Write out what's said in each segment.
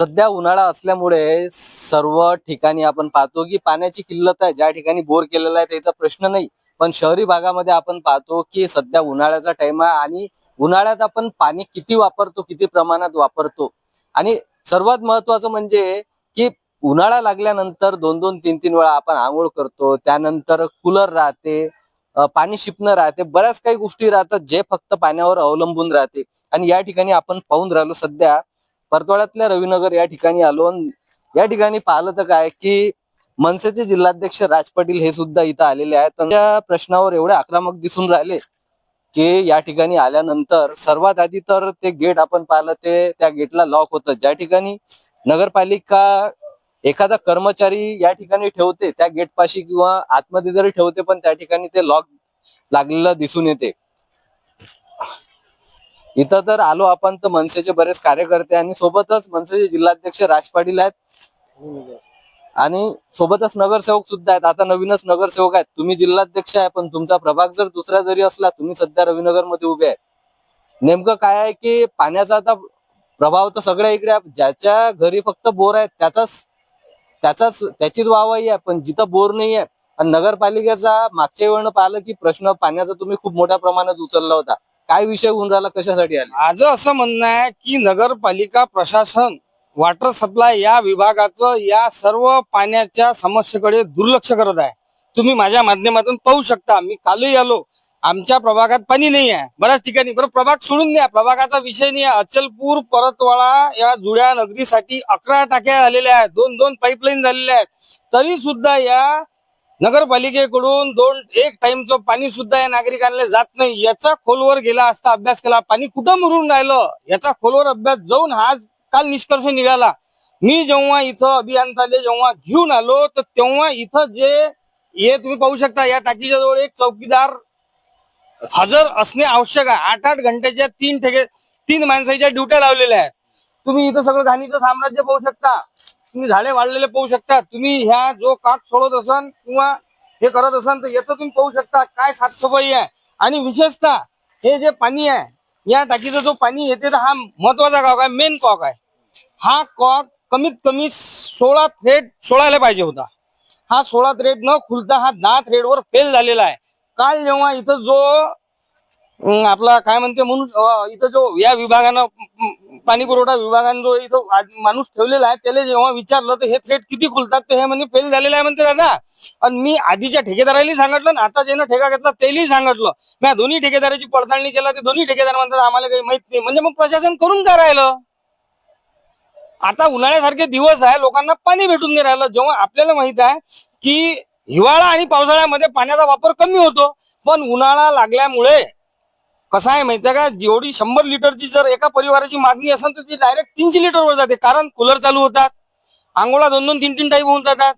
सध्या उन्हाळा असल्यामुळे सर्व ठिकाणी आपण पाहतो की पाण्याची किल्लत आहे. ज्या ठिकाणी बोर केलेला आहे त्याचा प्रश्न नाही, पण शहरी भागामध्ये आपण पाहतो की सध्या उन्हाळ्याचा टाइम आहे आणि उन्हाळ्यात आपण पाणी किती वापरतो, किती प्रमाणात वापरतो. आणि सर्वात महत्वाचं म्हणजे की उन्हाळा लागल्यानंतर 2-2, 3-3 वेळा आपण आंघोळ करतो. त्यानंतर कूलर राहते, पाणी शिपणं राहते, बऱ्याच काही गोष्टी राहतात जे फक्त पाण्यावर अवलंबून राहते. आणि या ठिकाणी आपण पाहून राहिलो सध्या परतवाड्यातल्या रविनगर या ठिकाणी आलो. या ठिकाणी पाहिलं तर काय की मनसेचे जिल्हाध्यक्ष राज पाटील हे सुद्धा इथं आलेले आहेत. त्यांच्या प्रश्नावर एवढे आक्रमक दिसून राहिले की या ठिकाणी आल्यानंतर सर्वात आधी तर ते गेट आपण पाहिलं ते त्या गेटला लॉक होतं. ज्या ठिकाणी नगरपालिका एखादा कर्मचारी या ठिकाणी ठेवते त्या गेट पाशी किंवा आतमध्ये जरी ठेवते, पण त्या ठिकाणी ते लॉक लागलेलं दिसून येते. इथं तर आलो आपण तर मनसेचे बरेच कार्यकर्ते आणि सोबतच मनसेचे जिल्हाध्यक्ष राज पाटील आहेत आणि सोबतच नगरसेवक सुद्धा आहेत. आता नवीनच नगरसेवक आहेत. तुम्ही जिल्हाध्यक्ष आहे, पण तुमचा प्रभाग जर दुसरा जरी असला, तुम्ही सध्या रविनगर मध्ये उभे आहे. नेमकं काय आहे की पाण्याचा आता प्रभाव तर सगळ्या इकडे आहे. ज्याच्या घरी फक्त बोर आहे त्याचीच वाहवाही आहे, पण जिथं बोर नाही आहे. आणि नगरपालिकेचा मागच्या वेळेनं पाहिलं की प्रश्न पाण्याचा तुम्ही खूप मोठ्या प्रमाणात उचलला होता. काय विषय होऊन राहिला, कशासाठी आले? माझं असं म्हणणं आहे की नगरपालिका प्रशासन वॉटर सप्लाय या विभागाचं या सर्व पाण्याच्या समस्येकडे दुर्लक्ष करत आहे. तुम्ही माझ्या माध्यमातून पाहू शकता. मी कालही आलो, आमच्या प्रभागात पाणी नाही आहे. बऱ्याच ठिकाणी बरं प्रभाग सोडून द्या, प्रभागाचा विषय नाही आहे. अचलपूर परतवाडा या जुळ्या नगरीसाठी 11 टाक्या झालेल्या आहेत, 2-2 पाईपलाईन झालेल्या आहेत. तरी सुद्धा या नगरपालिकेकडून एक टाइमचं पाणी सुद्धा या नागरिकांना जात नाही. याचा खोलवर गेला असता अभ्यास केला, पाणी कुठं मुरून राहिलं याचा खोलवर अभ्यास जाऊन हा काल निष्कर्ष निघाला. मी जेव्हा इथं अभियंताले जेव्हा घेऊन आलो तर तेव्हा इथं हे तुम्ही पाहू शकता, या टाकीच्या जवळ एक चौकीदार हजर असणे आवश्यक आहे. 8-8 घंट्याच्या 3 माणसाच्या ड्युट्या लावलेल्या आहेत. तुम्ही इथं सगळं घाणीचं साम्राज्य पाहू शकता. तुम्ही झाडे वाढलेले पाहू शकता. तुम्ही ह्या जो काक सोडत असाल किंवा हे करत असाल तर याचं तुम्ही पाहू शकता काय साफसफाई आहे. आणि विशेषतः हे जे पाणी आहे, या टाकीचं जो पाणी येते तर हा महत्वाचा कॉक आहे, मेन कॉक आहे. हा कॉक कमीत कमी 16 थ्रेड सोडायला पाहिजे होता. हा 16 थ्रेड न खुलता हा 10 थ्रेडवर फेल झालेला आहे. काल जेव्हा इथं जो आपला काय म्हणते म्हणून इथं जो या विभागानं पाणी पुरवठा विभागानं जो इथं माणूस ठेवलेला आहे त्याला जेव्हा विचारलं तर हे थ्रेड किती खुलतात तर हे म्हणजे फेल झालेलं आहे म्हणते दादा. आणि मी आधीच्या ठेकेदाराला सांगितलं ना आता ज्यानं ठेका घेतला त्यालाही सांगितलं. मी दोन्ही ठेकेदाराची पडताळणी केला, ते दोन्ही ठेकेदार म्हणतात आम्हाला काही माहित नाही. म्हणजे मग प्रशासन करून काय राहिलं? आता उन्हाळ्यासारखे दिवस आहे, लोकांना पाणी भेटून नाही राहिलं. जेव्हा आपल्याला माहित आहे की हिवाळा आणि पावसाळ्यामध्ये पाण्याचा वापर कमी होतो, पण उन्हाळा लागल्यामुळे कसं आहे माहितीये का, जेवढी 100 लिटरची जर एका परिवाराची मागणी असेल तर ती डायरेक्ट 300 लिटरवर जाते. कारण कूलर चालू होतात, आंघोळा 2-2, 3-3 टाईम होऊन जातात,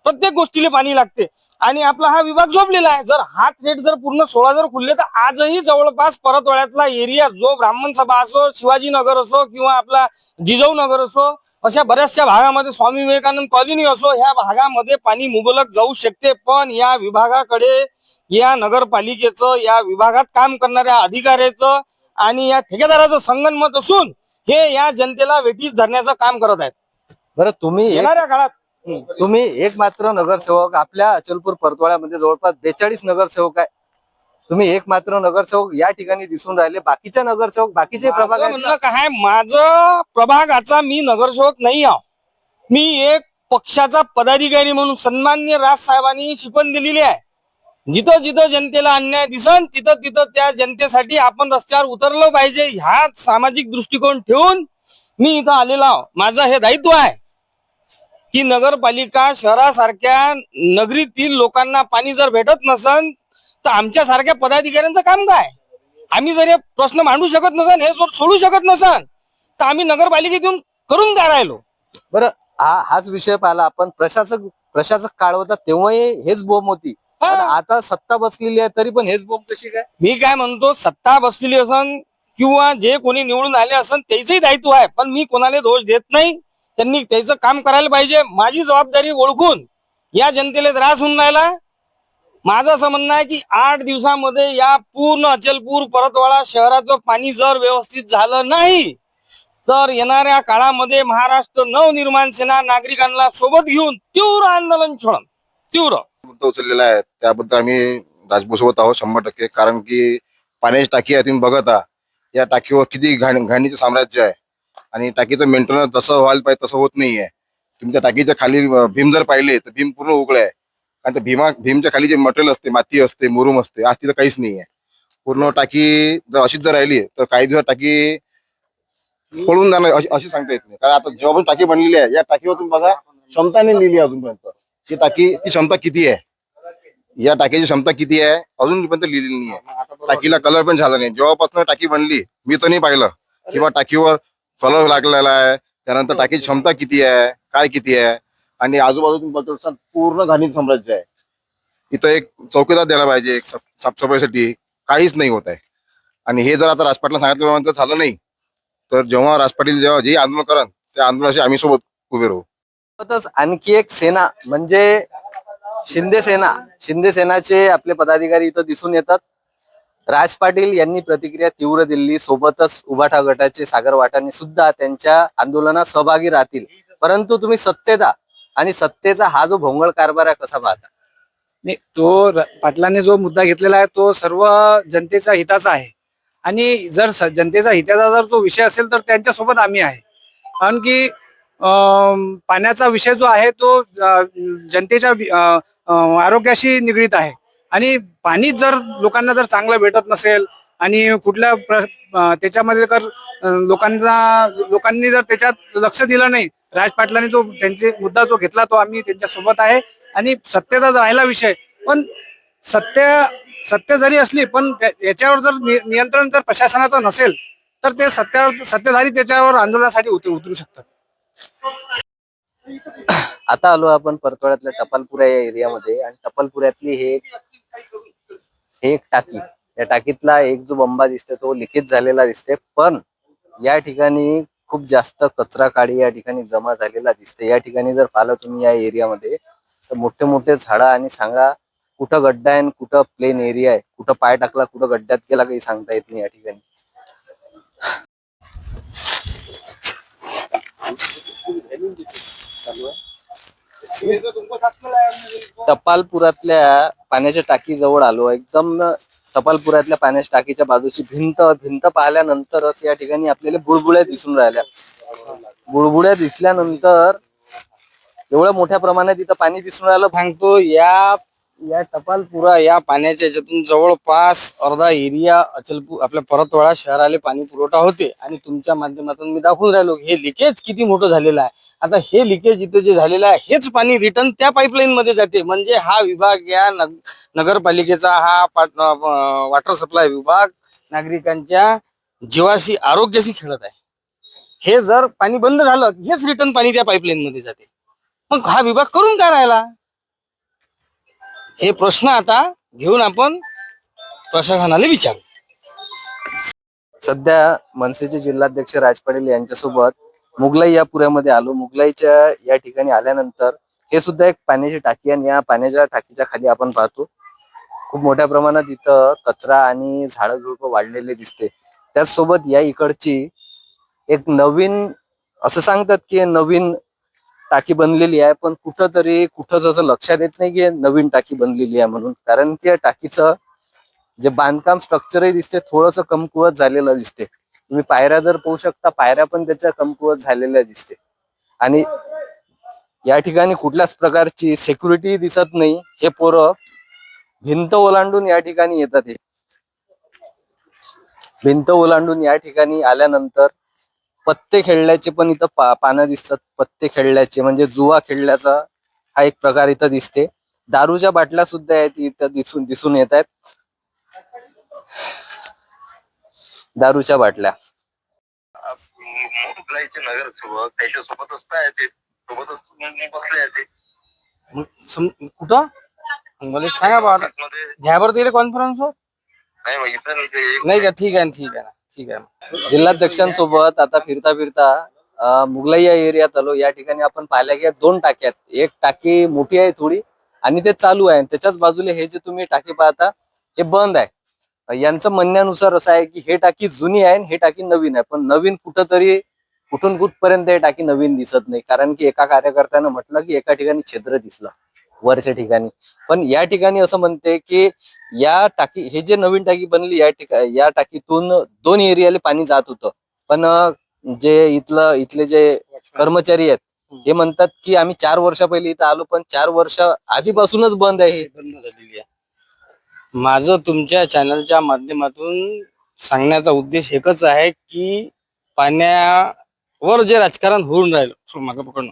प्रत्येक गोष्टीला पाणी लागते. आणि आपला हा विभाग झोपलेला आहे. जर हा थ्रेड जर पूर्ण 16 जर खुलले तर आजही जवळपास परतवाड्यातला एरिया जो ब्राह्मण सभा असो, शिवाजीनगर असो किंवा आपला जिजाऊ नगर असो, अशा बऱ्याचशा भागामध्ये स्वामी विवेकानंद कॉलनी असो, ह्या भागामध्ये पाणी मुबलक जाऊ शकते. पण या विभागाकडे, या नगरपालिकेचं, या विभागात काम करणाऱ्या अधिकाऱ्याचं आणि या ठेकेदाराचं संगनमत असून हे या जनतेला वेठीस धरण्याचं काम करत आहेत. बरं, तुम्ही येणाऱ्या काळात एक मात्र नगरसेवक. आपल्या अचलपूर परतवाड्यामध्ये जवळपास 42 नगरसेवक आहे. तुम्ही एक मात्र नगरसेवक या ठिकाणी दिसून राहिले. बाकीचे नगरसेवक बाकीचे प्रभाग आहेत म्हणणं काय, माझं प्रभागाचा मी नगरसेवक नाही आहो. मी एक पक्षाचा पदाधिकारी म्हणून सन्मान्य राज साहेबांनी शिकवण दिलेली आहे. जिथं जिथं जनतेला अन्याय दिसन तिथं तिथं त्या जनतेसाठी आपण रस्त्यावर उतरलं पाहिजे. ह्या सामाजिक दृष्टिकोन ठेवून मी इथं आलेलो आहो. माझं हे दायित्व आहे की नगरपालिका शहरासारख्या नगरीतील लोकांना पाणी जर भेटत नसन तर आमच्या सारख्या पदाधिकाऱ्यांचं काम काय? आम्ही जर हे प्रश्न मांडू शकत नसन, हे जर सोडू शकत नसन तर आम्ही नगरपालिकेतून करून काय राहिलो? बरं, हाच विषय पाहिला आपण. प्रशासक काळ होता तेव्हाही हेच बोंब होती. आता सत्ता बसलेली आहे तरी पण हेच बोंब कशी काय? मी काय म्हणतो, सत्ता बसलेली असन किंवा जे कोणी निवडून आले असन त्याचंही दायित्व आहे, पण मी कोणाला दोष देत नाही. त्यांनी त्याचं काम करायला पाहिजे. माझी जबाबदारी ओळखून या जनतेला त्रास होऊन राहिला. माझं असं म्हणणं आहे की 8 दिवसामध्ये या पूर्ण अचलपूर परतवाडा शहराचं पाणी जर व्यवस्थित झालं नाही तर येणाऱ्या काळामध्ये महाराष्ट्र नवनिर्माण सेना नागरिकांना सोबत घेऊन तीव्र आंदोलन छेडन. तीव्र मुद्दा उचललेला आहे त्याबद्दल आम्ही राजभूषोबत आहोत 100%. कारण की पाण्याची टाकी आहे, तुम्ही बघत आहात या टाकीवर किती घाणीचं साम्राज्य आहे आणि टाकीचं मेंटेनन्स जसं व्हायला पाहिजे तसं होत नाहीये. तुम्ही त्या टाकीच्या खाली भीम जर पाहिले तर भीम पूर्ण उघड आहे आणि त्या भीमच्या खाली जे मटेरियल असते, माती असते, मुरुम असते, आज तिथं काहीच नाहीये. पूर्ण टाकी जर अशीच जर राहिली तर काही दिवस टाकी पळून जाणार अशी सांगता येत नाही. कारण आता जेव्हा पण टाकी बनलेली आहे या टाकीवर तुम्ही बघा क्षमता नाही लिहिली अजूनपर्यंत. ती क्षमता किती आहे, या टाकीची क्षमता किती आहे अजूनपर्यंत लिहिलेली नाही आहे. टाकीला कलर पण झाला नाही. जेव्हापासून टाकी बनली मी तर नाही पाहिलं किंवा टाकीवर कलर लागलेला आहे. त्यानंतर टाकीची क्षमता किती आहे, काय किती आहे. आणि आजूबाजू तुम्ही बघतो पूर्ण घाणीचं साम्राज्य आहे. इथं एक चौकीदार द्यायला पाहिजे एक साफसफाईसाठी, काहीच नाही होत आहे. आणि हे जर आता राजपाटला सांगितल्यानंतर झालं नाही तर जेव्हा राजपाटील जेव्हा जे आंदोलन करन त्या आंदोलनाशी आम्ही सोबत उभे राहू. सोबतच आणखी एक सेना म्हणजे शिंदे सेनाचे आपले पदाधिकारी इथं दिसून येतात. राज पाटील यांनी प्रतिक्रिया तीव्र दिली. सोबतच उभाटा गटाचे सागर वाटाणे सुद्धा त्यांच्या आंदोलनात सहभागी राहतील. परंतु तुम्ही सत्तेचा आणि सत्तेचा हा जो भोंगळ कारभार आहे कसा पाहता? नाही, पाटलांनी जो मुद्दा घेतलेला आहे तो सर्व जनतेच्या हिताचा आहे. आणि जर जनतेचा हिताचा जर जो विषय असेल तर त्यांच्यासोबत आम्ही आहे. कारण की पाण्याचा विषय जो आहे तो जनतेच्या आरोग्याशी निगडीत आहे. आणि पाणी जर लोकांना जर चांगलं भेटत नसेल आणि कुठल्या त्याच्यामध्ये जर लोकांनी जर त्याच्यात लक्ष दिलं नाही, राज पाटलांनी जो त्यांचे मुद्दा जो घेतला तो आम्ही त्यांच्या सोबत आहे. आणि सत्तेचा जर राहिला विषय, पण सत्य जरी असली पण याच्यावर जर नियंत्रण जर प्रशासनाचं नसेल तर ते सत्तेधारी त्याच्यावर आंदोलनासाठी उतरू शकतात. आता आलो आपण परतवाड्यातल्या टपालपुरा या एरियामध्ये आणि टपालपुऱ्यातली हे एक टाकी, या टाकीतला एक जो बंबा दिसते तो लिकेज झालेला दिसते. पण या ठिकाणी खूप जास्त कचरा काडी या ठिकाणी जमा झालेला दिसते. या ठिकाणी जर पाहिलं तुम्ही या एरियामध्ये तर मोठे मोठे झाडं, आणि सांगा कुठं गड्डा आहे कुठं प्लेन एरिया आहे, कुठं पाय टाकला कुठं गड्ड्यात गेला काही सांगता येत नाही या ठिकाणी. टपालपुरातल्या पाण्याच्या टाकी जवळ आलो. एकदम टपालपुरातल्या पाण्याच्या टाकीच्या बाजूची भिंत पाहिल्यानंतरच या ठिकाणी आपल्याला बुळबुळ्या दिसून राहिल्या. बुळबुळ्या दिसल्यानंतर एवढ्या मोठ्या प्रमाणात इथं पाणी दिसून राहिलं. सांगतो या टपालपुरा या पाण्याच्या याच्यातून जवळपास अर्धा एरिया अचलपूर आपल्या परतवाडा शहराला पाणी पुरवठा होते. आणि तुमच्या माध्यमातून मी दाखवून राहिलो हे लिकेज किती मोठं झालेलं आहे. आता हे लिकेज इथं जे झालेलं आहे हेच पाणी रिटर्न त्या पाईपलाईन मध्ये जाते. म्हणजे हा विभाग या नगरपालिकेचा हा वॉटर सप्लाय विभाग नागरिकांच्या जीवाशी आरोग्याशी खेळत आहे. हे जर पाणी बंद झालं हेच रिटर्न पाणी त्या पाईपलाईन मध्ये जाते. मग हा विभाग करून काय राहिला, हे प्रश्न आता घेऊन आपण प्रशासनाला विचारू. सध्या मनसेचे जिल्हाध्यक्ष राज पाटील यांच्यासोबत मुगलाई या पुऱ्यामध्ये आलो. मुगलाईच्या या ठिकाणी आल्यानंतर हे सुद्धा एक पाण्याची टाकी, आणि या पाण्याच्या टाकीच्या खाली आपण पाहतो खूप मोठ्या प्रमाणात इथं कचरा आणि झाडं झुडपं वाढलेले दिसते. त्याचसोबत या इकडची एक नवीन, असं सांगतात की नवीन टाकी बनलेली आहे, पण कुठं जसं लक्षात येत नाही की नवीन टाकी बनलेली आहे म्हणून. कारण की या टाकीचं जे बांधकाम स्ट्रक्चरही दिसते थोडंसं कमकुवत झालेलं दिसते. तुम्ही पायऱ्या जर पाहू शकता, पायऱ्या पण त्याच्या कमकुवत झालेल्या दिसते. आणि या ठिकाणी कुठल्याच प्रकारची सिक्युरिटी दिसत नाही. हे पोरं भिंत ओलांडून या ठिकाणी येतात. हे भिंत ओलांडून या ठिकाणी आल्यानंतर पत्ते खेळल्याचे पण इथं पानं दिसतात. पत्ते खेळल्याचे म्हणजे जुवा खेळल्याचा हा एक प्रकार इथं दिसते. दारूच्या बाटल्या सुद्धा आहेत इथं दिसून येत आहेत. दारूच्या बाटल्या नगरसेवक त्याच्यासोबतच काय ते सोबतच बसले आहेत. कुठं मला सांगा बा, घ्या बरं तिला कॉन्फरन्स वर. नाही का, ठीक आहे ना, ठीक आहे. जिल्हाध्यक्षांसोबत आता फिरता मुगलाई या एरियात आलो. या ठिकाणी आपण पाहिल्या की 2 टाक्या आहेत. एक टाकी मोठी आहे थोडी आणि ते चालू आहे. त्याच्याच बाजूला हे जे तुम्ही टाकी पाहता हे बंद आहे. यांचं म्हणण्यानुसार असं आहे की हे टाकी जुनी आहे आणि हे टाकी नवीन आहे. पण नवीन कुठंतरी कुठून कुठपर्यंत ही टाकी नवीन दिसत नाही. कारण की एका कार्यकर्त्यानं म्हटलं की एका ठिकाणी छिद्र दिसलं वरच्या ठिकाणी, पण या ठिकाणी असं म्हणते की या टाकी, हे जे नवीन टाकी बनली या टाकीतून 2 एरियाले पाणी जात होतं. पण जे इथले जे कर्मचारी आहेत हे म्हणतात की आम्ही 4 वर्षा पहिले इथं आलो, पण 4 वर्ष आधीपासूनच बंद आहे. बंद झालेली आहे. माझं तुमच्या चॅनलच्या माध्यमातून सांगण्याचा उद्देश एकच आहे की पाण्यावर जे राजकारण होऊन राहिलं, मागं पकडणं,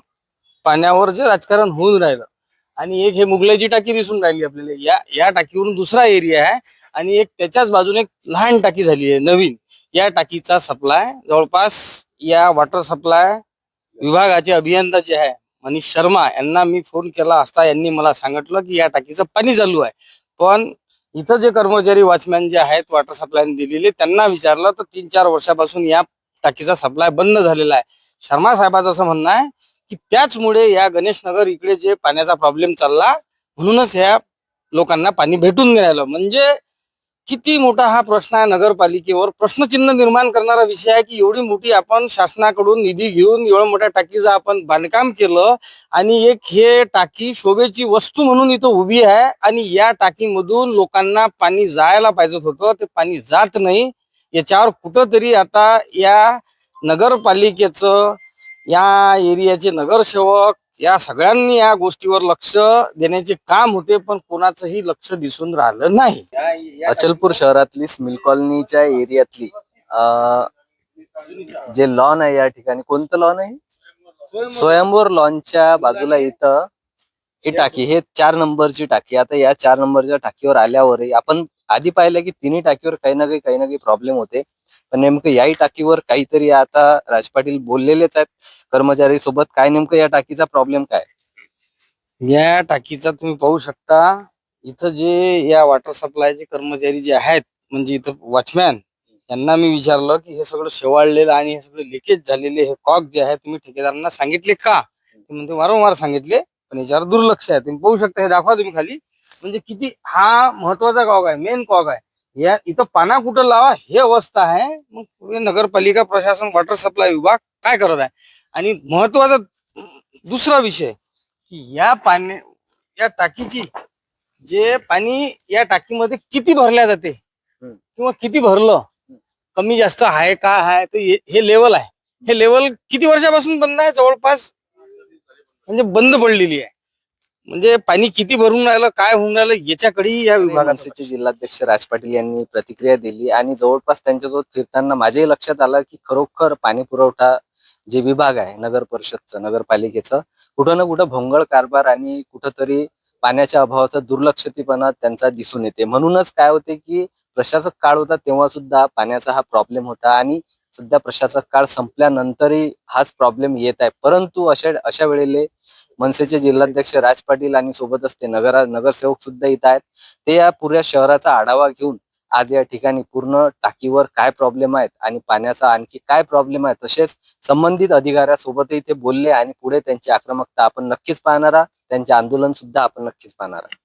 पाण्यावर जे राजकारण होऊन राहिलं, आणि एक हे मुगलाची टाकी दिसून राहिली आपल्याला, या टाकीवरून दुसरा एरिया आहे, आणि एक त्याच्याच बाजूने एक लहान टाकी झाली आहे नवीन. या टाकीचा सप्लाय जवळपास या वॉटर सप्लाय विभागाचे अभियंता जे आहे मनीष शर्मा यांना मी फोन केला असता यांनी मला सांगितलं की या टाकीचं पाणी चालू आहे. पण इथं जे कर्मचारी वॉचमॅन जे आहेत वॉटर सप्लाय दिलेले त्यांना विचारलं तर 3-4 वर्षापासून या टाकीचा सप्लाय बंद झालेला आहे. शर्मा साहेबांचं असं म्हणणं आहे की त्याचमुळे या गणेशनगर इकडे जे पाण्याचा प्रॉब्लेम चालला म्हणूनच ह्या लोकांना पाणी भेटून नाही राहिलं. म्हणजे किती मोठा हा प्रश्न आहे, नगरपालिकेवर प्रश्नचिन्ह निर्माण करणारा विषय आहे की एवढी मोठी आपण शासनाकडून निधी घेऊन एवढ्या मोठ्या टाकीचं आपण बांधकाम केलं, आणि एक हे टाकी शोभेची वस्तू म्हणून इथं उभी आहे, आणि या टाकीमधून लोकांना पाणी जायला पाहिजे होतं, ते पाणी जात नाही. याच्यावर कुठंतरी आता या नगरपालिकेचं, या एरियाचे नगरसेवक या सगळ्यांनी या गोष्टीवर लक्ष देण्याचे काम होते, पण कोणाचंही लक्ष दिसून राहिलं नाही. अचलपूर शहरातली स्मिल कॉलनीच्या एरियातली जे लॉन आहे, या ठिकाणी कोणतं लॉन आहे, स्वयंवर लॉनच्या बाजूला इथं ही टाकी, हे 4 नंबरची टाकी. आता या 4 नंबरच्या टाकीवर आल्यावरही आपण आधी पाहिलं की तिन्ही टाकीवर काही ना काही प्रॉब्लेम होते, पण नेमकं याही टाकीवर काहीतरी आता राज पाटील बोललेलेच आहेत कर्मचारी सोबत. काय नेमकं या टाकीचा प्रॉब्लेम काय? या टाकीचा तुम्ही पाहू शकता, इथं जे या वॉटर सप्लायचे कर्मचारी जे आहेत, म्हणजे इथं वॉचमॅन, यांना मी विचारलं की हे सगळं शेवाळलेलं आणि हे सगळं लिकेज झालेले हे कॉक जे आहे तुम्ही ठेकेदारांना सांगितले का? ते म्हणते वारंवार सांगितले, पण याच्यावर दुर्लक्ष आहे. तुम्ही पाहू शकता, हे दाखवा तुम्ही खाली, म्हणजे किती हा महत्वाचा कॉक आहे, मेन कॉक आहे. या इथं पाना कुठं लावा हे अवस्था आहे. मग नगरपालिका प्रशासन वॉटर सप्लाय विभाग काय करत आहे? आणि महत्वाचा दुसरा विषय की या टाकीची जे पाणी या टाकीमध्ये किती भरल्या जाते किंवा किती भरलं, कमी जास्त आहे का आहे, तर हे लेवल आहे. हे लेवल किती वर्षापासून बंद आहे? जवळपास म्हणजे बंद पडलेली आहे. म्हणजे पाणी किती भरून राहिलं, काय होऊन राहिलं, याच्याकडेही या विभागाचे मनसेचे जिल्हाध्यक्ष राज पाटील यांनी प्रतिक्रिया दिली, आणि जवळपास त्यांच्यासोबत फिरताना माझ्याही लक्षात आलं की खरोखर पाणी पुरवठा जे विभाग आहे नगर परिषदचं, नगरपालिकेचं, कुठं ना कुठं भोंगळ कारभार आणि कुठंतरी पाण्याच्या अभावाचा दुर्लक्षितपणा त्यांचा दिसून येते. म्हणूनच काय होते की प्रशासक काळ होता तेव्हा सुद्धा पाण्याचा हा प्रॉब्लेम होता, आणि सध्या प्रशासक काळ संपल्यानंतरही हाच प्रॉब्लेम येत आहे. परंतु अशा वेळेले मनसेचे जिल्हाध्यक्ष राज पाटील आणि सोबतच ते नगरसेवक सुद्धा इथं आहेत. ते या पुऱ्या शहराचा आढावा घेऊन आज या ठिकाणी पूर्ण टाकीवर काय प्रॉब्लेम आहेत आणि पाण्याचा आणखी काय प्रॉब्लेम आहे, तसेच संबंधित अधिकाऱ्यासोबतही ते बोलले, आणि पुढे त्यांची आक्रमकता आपण नक्कीच पाहणार आहात, त्यांचे आंदोलन सुद्धा आपण नक्कीच पाहणार आहात.